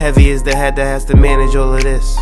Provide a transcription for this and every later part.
Heavy is the head that has to manage all of this.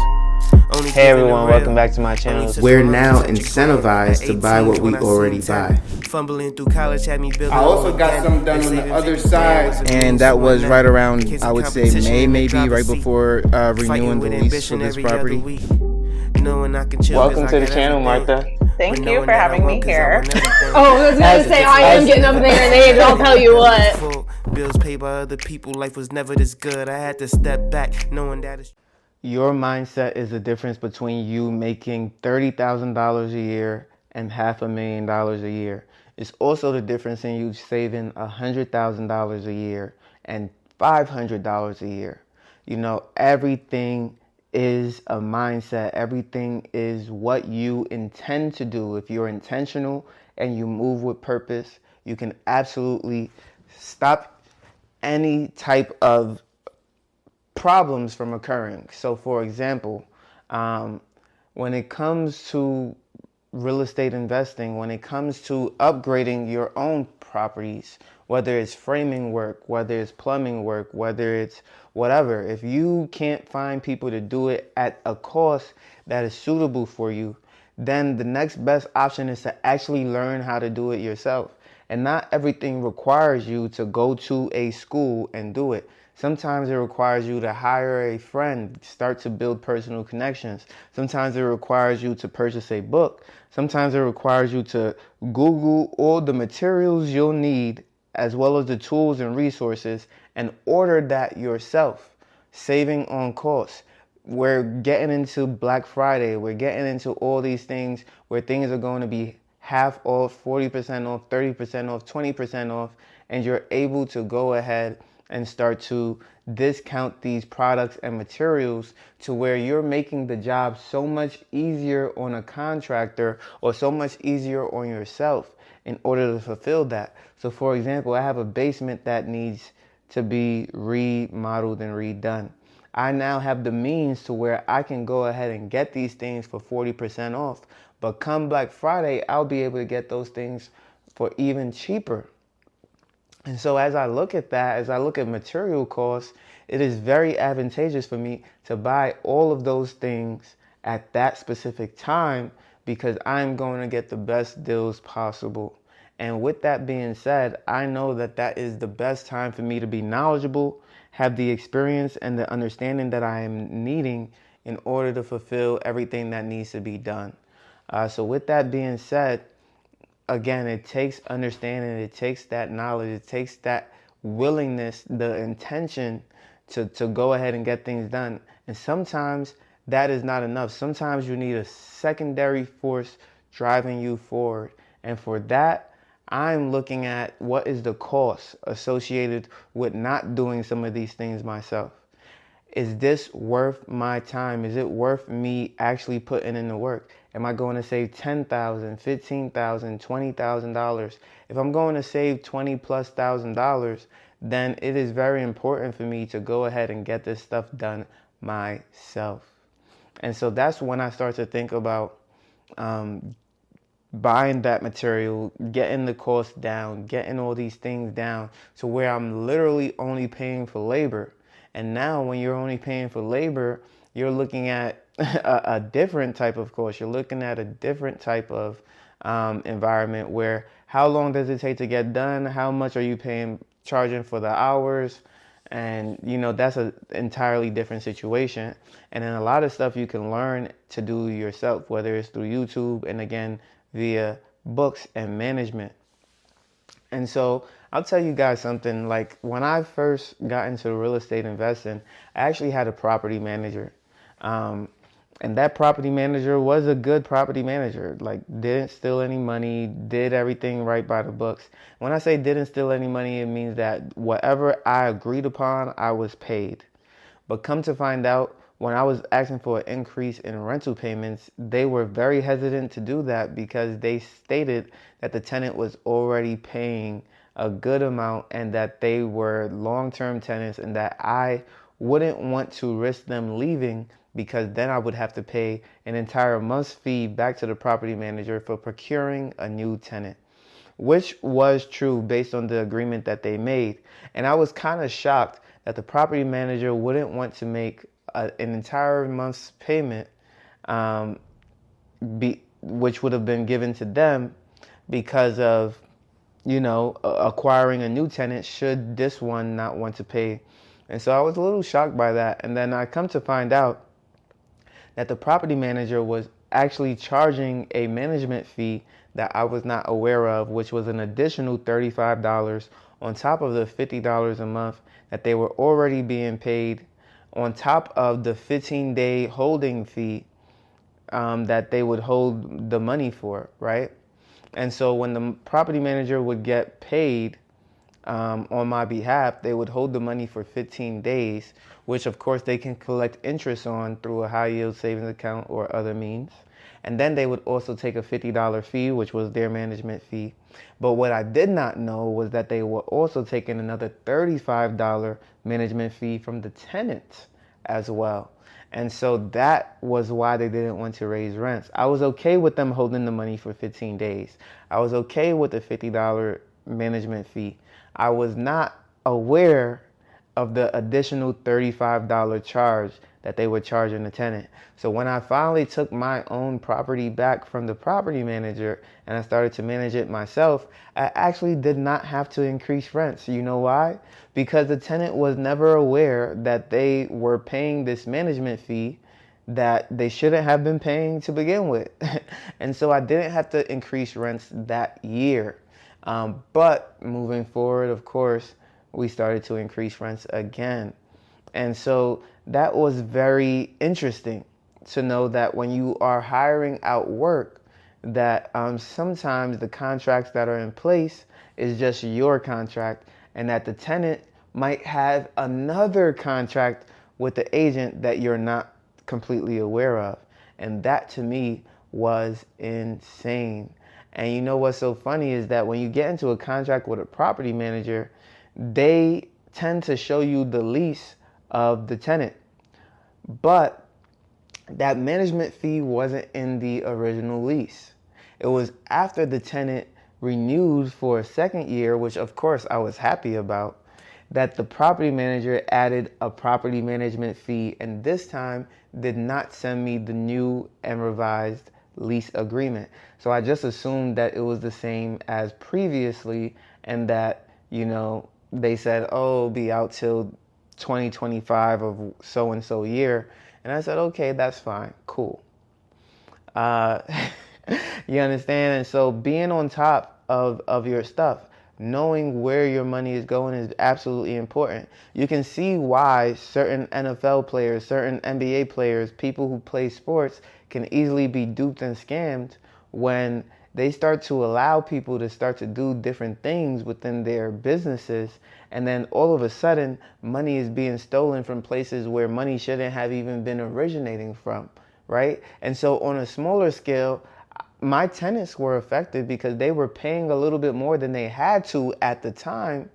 Hey everyone, welcome back to my channel. We're now incentivized to buy what we already buy. Fumbling through college had me building. I also got something done on the other side. And that was right around, I would say, May, maybe right before renewing the lease for this property. Welcome to the channel, Martha. Thank you for having me here. Oh, I was going to say, I am getting up there in age, I'll tell you what. Bills paid by other people, life was never this good. I had to step back, knowing that it's... Your mindset is the difference between you making $30,000 a year and $500,000 a year. It's also the difference in you saving $100,000 a year and $500 a year. You know, everything is a mindset. Everything is what you intend to do. If you're intentional and you move with purpose, you can absolutely stop any type of problems from occurring. So for example, when it comes to real estate investing, when it comes to upgrading your own properties, whether it's framing work, whether it's plumbing work, whether it's whatever, if you can't find people to do it at a cost that is suitable for you, then the next best option is to actually learn how to do it yourself. And not everything requires you to go to a school and do it. Sometimes it requires you to hire a friend, start to build personal connections. Sometimes it requires you to purchase a book. Sometimes it requires you to Google all the materials you'll need, as well as the tools and resources, and order that yourself, saving on costs. We're getting into Black Friday. We're getting into all these things where things are going to be half off, 40% off, 30% off, 20% off, and you're able to go ahead and start to discount these products and materials to where you're making the job so much easier on a contractor or so much easier on yourself in order to fulfill that. So for example, I have a basement that needs to be remodeled and redone. I now have the means to where I can go ahead and get these things for 40% off. But come Black Friday, I'll be able to get those things for even cheaper. And so as I look at that, as I look at material costs, it is very advantageous for me to buy all of those things at that specific time because I'm going to get the best deals possible. And with that being said, I know that that is the best time for me to be knowledgeable, have the experience and the understanding that I am needing in order to fulfill everything that needs to be done. So with that being said, again, it takes understanding, it takes that knowledge, it takes that willingness, the intention to go ahead and get things done. And sometimes that is not enough. Sometimes you need a secondary force driving you forward. And for that, I'm looking at what is the cost associated with not doing some of these things myself. Is this worth my time? Is it worth me actually putting in the work? Am I going to save $10,000, $15,000, $20,000? If I'm going to save $20,000+, then it is very important for me to go ahead and get this stuff done myself. And so that's when I start to think about buying that material, getting the cost down, getting all these things down to where I'm literally only paying for labor. And now when you're only paying for labor, you're looking at a different type of cost. You're looking at a different type of environment where how long does it take to get done? How much are you charging for the hours? And, you know, that's an entirely different situation. And then a lot of stuff you can learn to do yourself, whether it's through YouTube and again, via books and management. And so I'll tell you guys something, like when I first got into real estate investing, I actually had a property manager. And that property manager was a good property manager, like didn't steal any money, did everything right by the books. When I say didn't steal any money, it means that whatever I agreed upon, I was paid. But come to find out, when I was asking for an increase in rental payments, they were very hesitant to do that because they stated that the tenant was already paying a good amount and that they were long-term tenants and that I wouldn't want to risk them leaving because then I would have to pay an entire month's fee back to the property manager for procuring a new tenant, which was true based on the agreement that they made. And I was kind of shocked that the property manager wouldn't want to make an entire month's payment, which would have been given to them because of, acquiring a new tenant should this one not want to pay. And so I was a little shocked by that. And then I come to find out that the property manager was actually charging a management fee that I was not aware of, which was an additional $35 on top of the $50 a month that they were already being paid, on top of the 15-day holding fee that they would hold the money for, right? And so when the property manager would get paid on my behalf, they would hold the money for 15 days, which of course they can collect interest on through a high yield savings account or other means. And then they would also take a $50 fee, which was their management fee. But what I did not know was that they were also taking another $35 management fee from the tenant as well. And so that was why they didn't want to raise rents. I was okay with them holding the money for 15 days. I was okay with the $50 management fee. I was not aware of the additional $35 charge that they were charging the tenant. So when I finally took my own property back from the property manager and I started to manage it myself, I actually did not have to increase rents. You know why? Because the tenant was never aware that they were paying this management fee that they shouldn't have been paying to begin with. And so I didn't have to increase rents that year. But moving forward, of course, we started to increase rents again. And so that was very interesting to know that when you are hiring out work, that sometimes the contracts that are in place is just your contract, and that the tenant might have another contract with the agent that you're not completely aware of. And that to me was insane. And you know what's so funny is that when you get into a contract with a property manager, they tend to show you the lease of the tenant. But that management fee wasn't in the original lease. It was after the tenant renewed for a second year, which of course I was happy about, that the property manager added a property management fee, and this time did not send me the new and revised lease agreement. So I just assumed that it was the same as previously, and that, they said, oh, it'll be out till 2025 of so and so year. And I said, okay, that's fine, cool. You understand? And so being on top of your stuff, knowing where your money is going is absolutely important. You can see why certain NFL players, certain NBA players, people who play sports can easily be duped and scammed when they start to allow people to start to do different things within their businesses. And then all of a sudden, money is being stolen from places where money shouldn't have even been originating from, right? And so on a smaller scale, my tenants were affected because they were paying a little bit more than they had to at the time.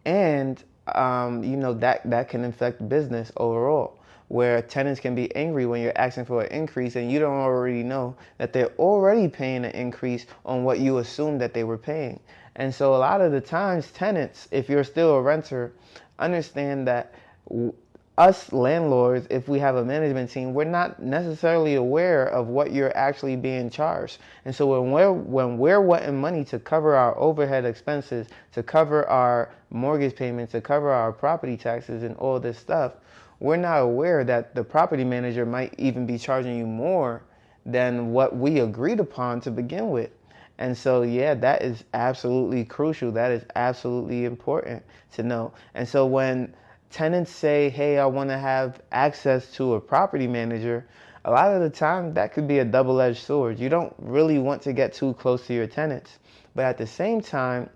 And, that can affect business overall, where tenants can be angry when you're asking for an increase and you don't already know that they're already paying an increase on what you assumed that they were paying. And so a lot of the times tenants, if you're still a renter, understand that us landlords, if we have a management team, we're not necessarily aware of what you're actually being charged. And so when we're wanting money to cover our overhead expenses, to cover our mortgage payments, to cover our property taxes and all this stuff, we're not aware that the property manager might even be charging you more than what we agreed upon to begin with. And so, yeah, that is absolutely crucial. That is absolutely important to know. And so when tenants say, hey, I want to have access to a property manager, a lot of the time that could be a double-edged sword. You don't really want to get too close to your tenants. But at the same time,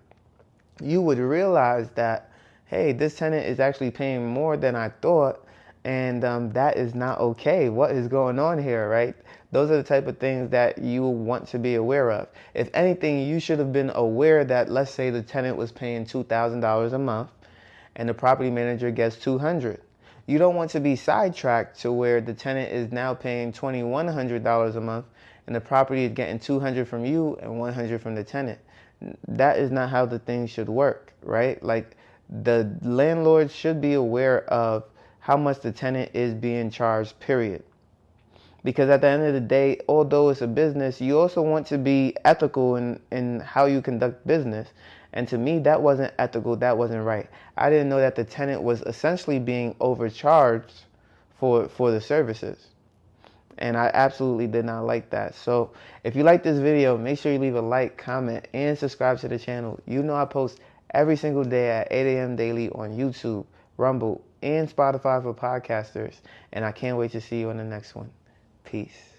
you would realize that, hey, this tenant is actually paying more than I thought. And that is not okay. What is going on here, right? Those are the type of things that you want to be aware of. If anything, you should have been aware that, let's say the tenant was paying $2,000 a month and the property manager gets $200. You don't want to be sidetracked to where the tenant is now paying $2,100 a month and the property is getting $200 from you and $100 from the tenant. That is not how the thing should work, right? Like, The landlord should be aware of how much the tenant is being charged, period. Because at the end of the day, although it's a business, you also want to be ethical in how you conduct business. And to me, that wasn't ethical, that wasn't right. I didn't know that the tenant was essentially being overcharged for the services. And I absolutely did not like that. So if you like this video, make sure you leave a like, comment, and subscribe to the channel. You know I post every single day at 8 a.m. daily on YouTube, Rumble, and Spotify for podcasters. And I can't wait to see you on the next one. Peace.